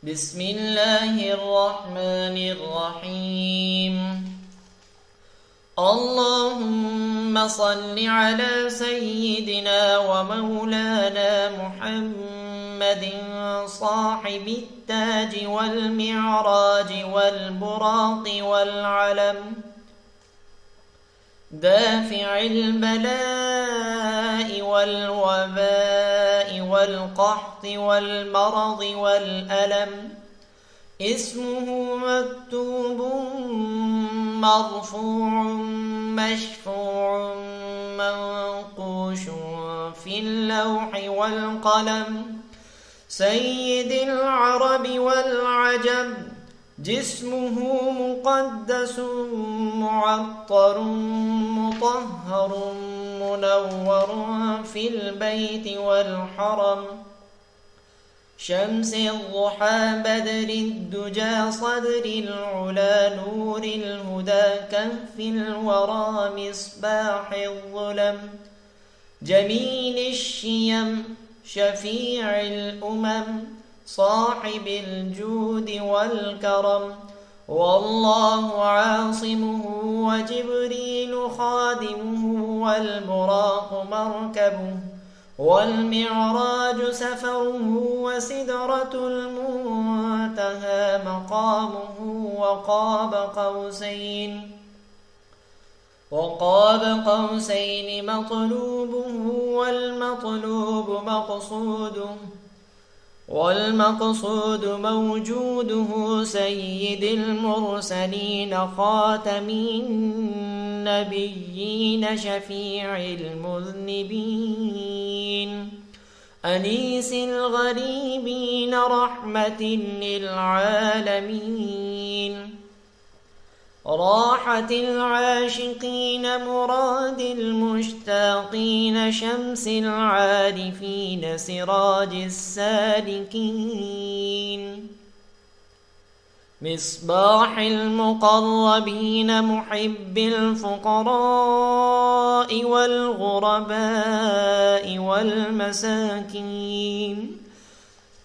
بسم الله الرحمن الرحيم. اللهم صل على سيدنا ومولانا محمد صاحب التاج والمعراج والبراق والعلم، دافع البلاء والوباء والقحط والمرض والألم، اسمه مكتوب مرفوع مشفوع منقوش في اللوح والقلم، سيد العرب والعجم، جسمه مقدس معطر مطهر منور في البيت والحرم، شمس الضحى بدر الدجى صدر العلا نور الهدى كهف الورى مصباح الظلم، جميل الشيم شفيع الأمم صاحب الجود والكرم، والله عاصمه وجبريل خادمه والبراق مركبه والمعراج سفره وسدرة المنتهى مقامه، وقاب قوسين مطلوبه والمطلوب والمقصود موجوده، سيد المرسلين خاتم النبيين شفيع المذنبين، أنيس الغريبين رحمة للعالمين، راحة العاشقين مراد المشتاقين، شمس العارفين سراج السالكين، مصباح المقربين محب الفقراء والغرباء والمساكين،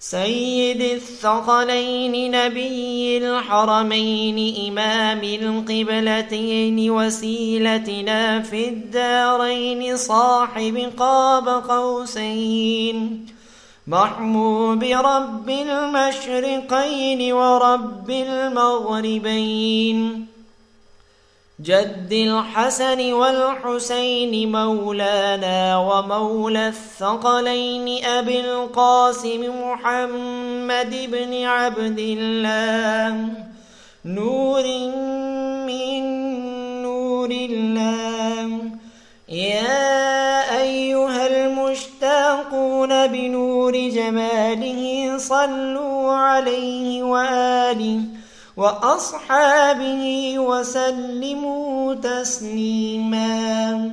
سيد الثقلين نبي الحرمين إمام القبلتين وسيلتنا في الدارين، صاحب قاب قوسين محمود رب المشرقين ورب المغربين، جد الحسن والحسين مولانا ومولى الثقلين أبي القاسم محمد بن عبد الله، نور من نور الله، يا أيها المشتاقون بنور جماله صلوا عليه وآله وأصحابه وسلموا تسليما.